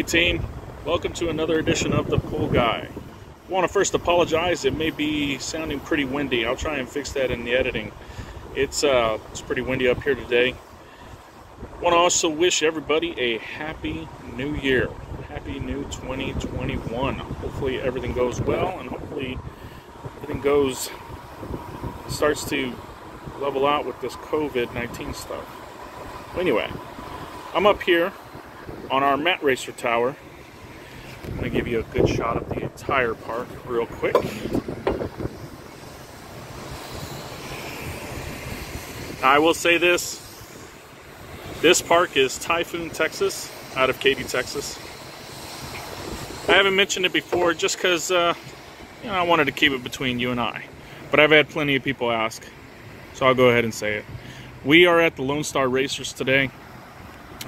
team, welcome to another edition of The Pool Guy. I want to first apologize, it may be sounding pretty windy. I'll try and fix that in the editing. It's pretty windy up here today. I want to also wish everybody a happy new year. Happy new 2021. Hopefully everything goes well and hopefully everything starts to level out with this COVID-19 stuff. Anyway, I'm up here on our mat racer tower. I'm going to give you a good shot of the entire park real quick. I will say this park is Typhoon, Texas, out of Katy, Texas. I haven't mentioned it before just because I wanted to keep it between you and I. But I've had plenty of people ask, so I'll go ahead and say it. We are at the Lone Star Racers today.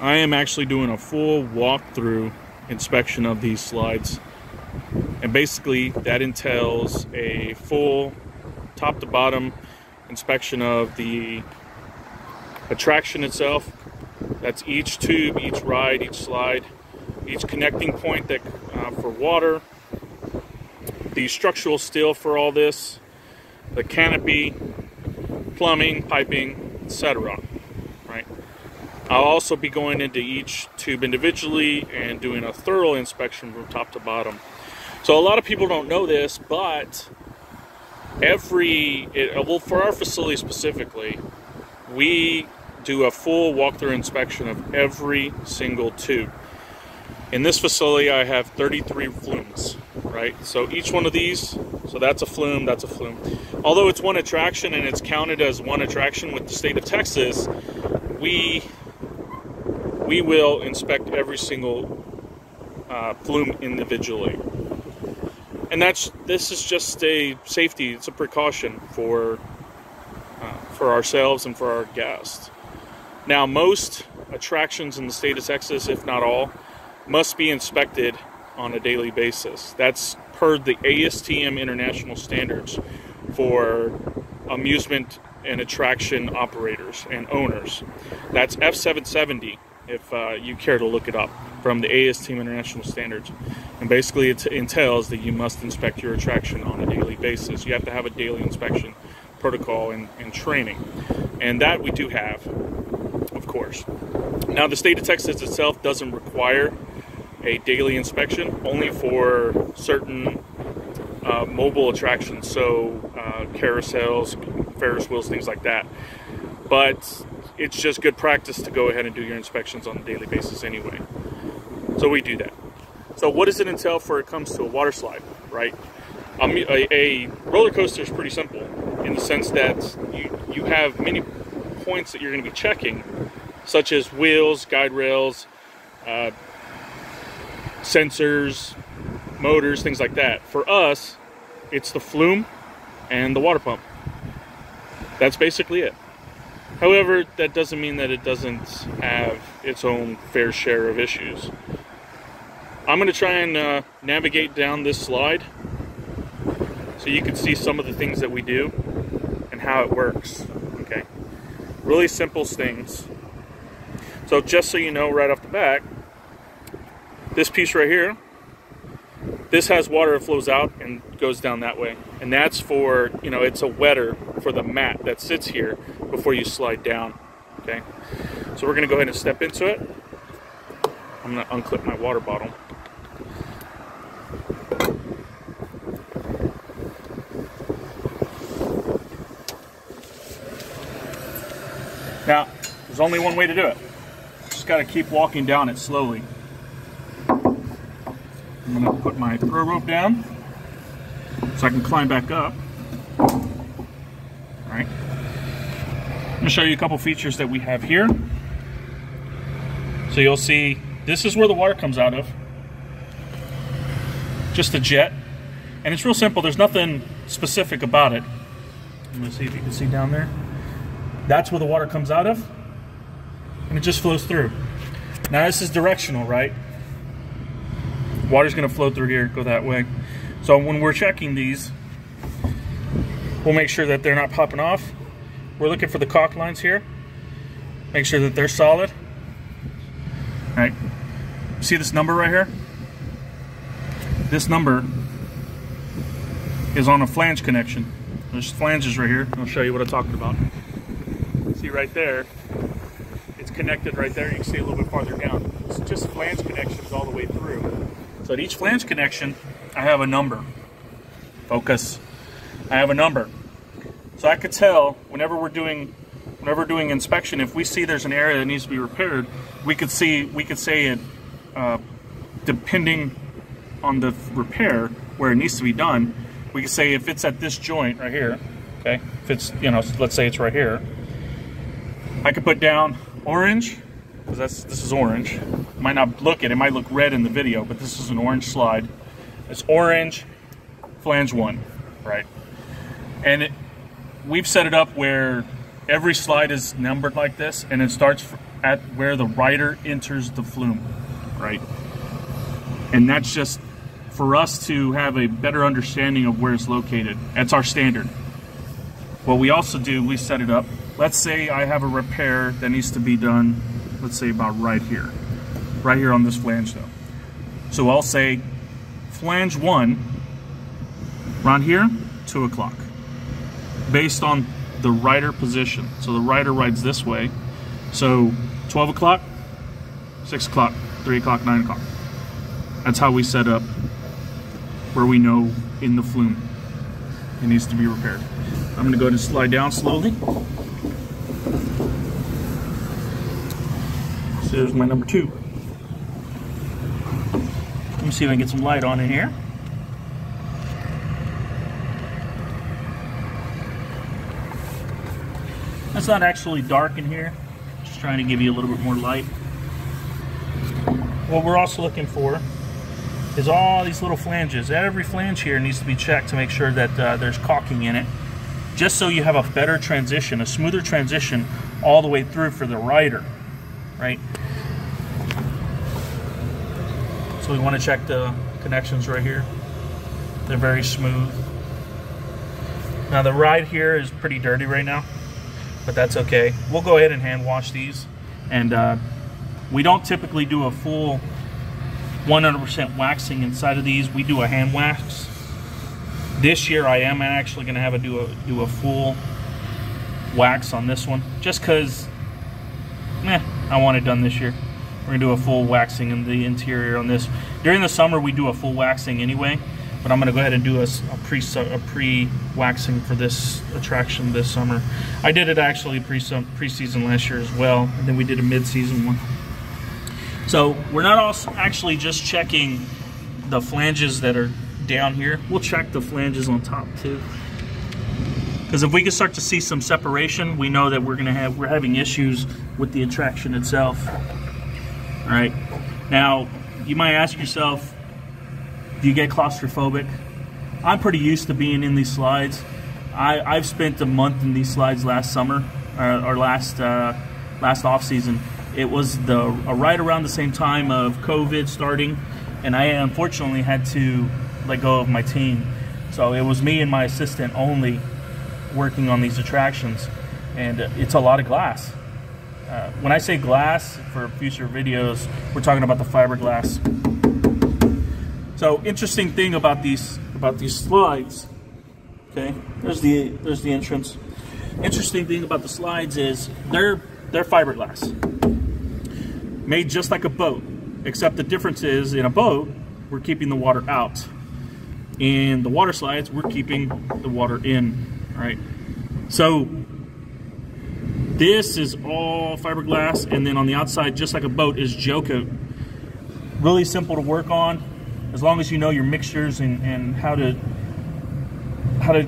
I am actually doing a full walkthrough inspection of these slides. And basically that entails a full top to bottom inspection of the attraction itself. That's each tube, each ride, each slide, each connecting point that for water, the structural steel for all this, the canopy, plumbing, piping, etc. Right? I'll also be going into each tube individually and doing a thorough inspection from top to bottom. So a lot of people don't know this, but for our facility specifically, we do a full walkthrough inspection of every single tube. In this facility, I have 33 flumes, right? So each one of these, so that's a flume, that's a flume. Although it's one attraction and it's counted as one attraction with the state of Texas, we will inspect every single flume individually. And this is just a safety, it's a precaution for ourselves and for our guests. Now, most attractions in the state of Texas, if not all, must be inspected on a daily basis. That's per the ASTM international standards for amusement and attraction operators and owners. That's F770, if you care to look it up, from the ASTM international standards. And basically it entails that you must inspect your attraction on a daily basis. You have to have a daily inspection protocol and training. And that we do have, of course. Now, the state of Texas itself doesn't require a daily inspection, only for certain mobile attractions, so carousels, Ferris wheels, things like that. But it's just good practice to go ahead and do your inspections on a daily basis anyway. So we do that. So what does it entail for it comes to a water slide, right? A roller coaster is pretty simple in the sense that you have many points that you're going to be checking, such as wheels, guide rails, sensors, motors, things like that. For us, it's the flume and the water pump. That's basically it. However, that doesn't mean that it doesn't have its own fair share of issues. I'm going to try and navigate down this slide so you can see some of the things that we do and how it works. Okay, really simple things. So just so you know right off the bat, this piece right here, this has water that flows out and goes down that way. And that's for, it's a wetter for the mat that sits here before you slide down. Okay, so we're going to go ahead and step into it. I'm going to unclip my water bottle. Now, there's only one way to do it. Just got to keep walking down it slowly. I'm going to put my throw rope down so I can climb back up. All right. I'm going to show you a couple features that we have here. So you'll see this is where the water comes out of. Just a jet. And it's real simple. There's nothing specific about it. I'm going to see if you can see down there. That's where the water comes out of. And it just flows through. Now this is directional, right? Water's going to flow through here, go that way. So when we're checking these, we'll make sure that they're not popping off. We're looking for the caulk lines here. Make sure that they're solid. All right. See this number right here? This number is on a flange connection. There's flanges right here. I'll show you what I'm talking about. See right there, it's connected right there. You can see a little bit farther down. It's just flange connections all the way through. So at each flange connection, I have a number. Focus. I have a number. So I could tell whenever we're doing inspection, if we see there's an area that needs to be repaired, we could say it, depending on the repair where it needs to be done, we could say if it's at this joint right here, okay, if it's, you know, let's say it's right here, I could put down orange, because this is orange. It might not look it might look red in the video, but this is an orange slide. It's orange, flange 1, right? And we've set it up where every slide is numbered like this, and it starts at where the rider enters the flume, right? And that's just for us to have a better understanding of where it's located. That's our standard. What we also do, we set it up. Let's say I have a repair that needs to be done, let's say about right here on this flange though. So I'll say flange 1, around here, 2 o'clock, based on the rider position. So the rider rides this way. So 12 o'clock, 6 o'clock, 3 o'clock, 9 o'clock. That's how we set up where we know in the flume it needs to be repaired. I'm going to go ahead and slide down slowly. So there's my number 2. Let me see if I can get some light on in here. It's not actually dark in here. Just trying to give you a little bit more light. What we're also looking for is all these little flanges. Every flange here needs to be checked to make sure that there's caulking in it, just so you have a better transition, a smoother transition all the way through for the rider, right? So we want to check the connections right here. They're very smooth. Now the ride here is pretty dirty right now, but that's okay. We'll go ahead and hand wash these, and we don't typically do a full 100% waxing inside of these. We do a hand wax. This year I am actually going to have do a full wax on this one, just because I want it done this year. We're going to do a full waxing in the interior on this. During the summer we do a full waxing anyway, but I'm going to go ahead and do a pre-waxing for this attraction this summer. I did it actually pre-season last year as well, and then we did a mid-season one. So we're not also actually just checking the flanges that are down here. We'll check the flanges on top too, because if we can start to see some separation, we know that we're having issues with the attraction itself. All right. Now you might ask yourself, do you get claustrophobic? I'm pretty used to being in these slides. I've spent a month in these slides last summer, or last off season. It was right around the same time of COVID starting, and I unfortunately had to let go of my team. So it was me and my assistant only working on these attractions, and it's a lot of glass. When I say glass for future videos, we're talking about the fiberglass. So interesting thing about these slides, okay? There's the entrance. Interesting thing about the slides is they're fiberglass, made just like a boat, except the difference is in a boat we're keeping the water out. In the water slides we're keeping the water in. All right. So this is all fiberglass, and then on the outside, just like a boat, is gel coat. Really simple to work on, as long as you know your mixtures and how to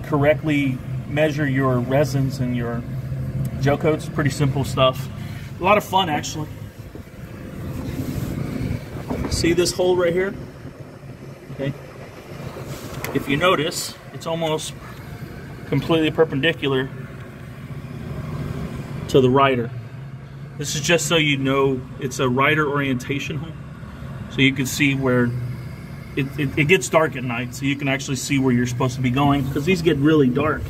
correctly measure your resins and your gel coats. Pretty simple stuff. A lot of fun actually. See this hole right here? Okay. If you notice, it's almost completely perpendicular to the rider. This is just so you know it's a rider orientation hole, so you can see where it gets dark at night, so you can actually see where you're supposed to be going, because these get really dark.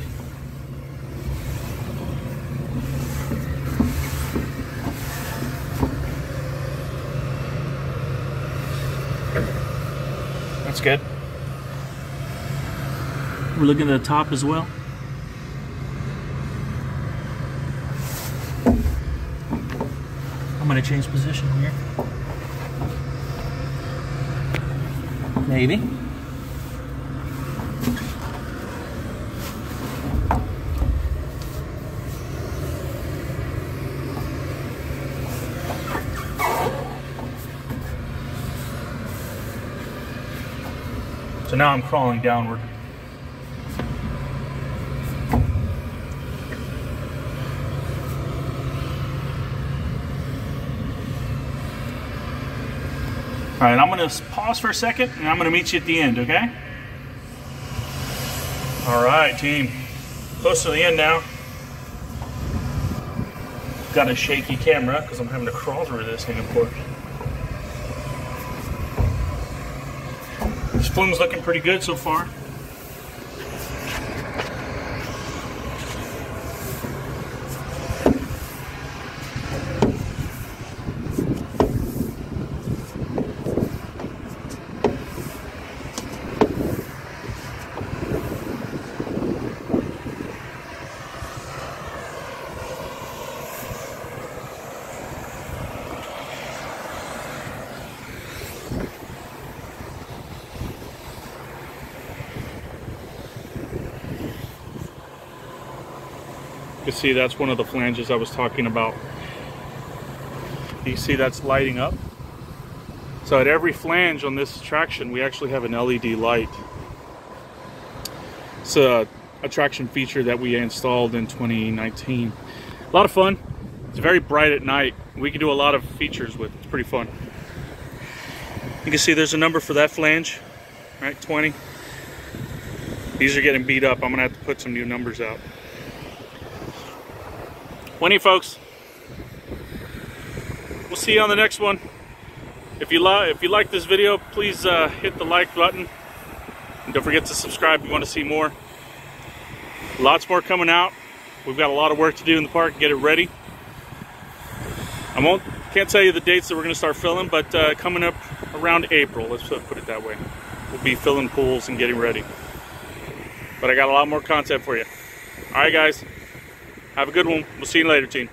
good. We're looking at the top as well. I'm going to change position here. Maybe. So now I'm crawling downward. All right, I'm going to pause for a second, and I'm going to meet you at the end, okay? All right, team. Close to the end now. Got a shaky camera because I'm having to crawl through this thing, of course. This flume's looking pretty good so far. You can see that's one of the flanges I was talking about. You see that's lighting up. So at every flange on this attraction, we actually have an LED light. It's a attraction feature that we installed in 2019. A lot of fun. It's very bright at night. We can do a lot of features with it. It's pretty fun. You can see there's a number for that flange, right? 20. These are getting beat up. I'm gonna have to put some new numbers out. 20, folks. We'll see you on the next one. If you like this video, please hit the like button. And don't forget to subscribe if you want to see more. Lots more coming out. We've got a lot of work to do in the park. Get it ready. Can't tell you the dates that we're going to start filling, but coming up around April, let's put it that way. We'll be filling pools and getting ready. But I got a lot more content for you. All right, guys. Have a good one. We'll see you later, team.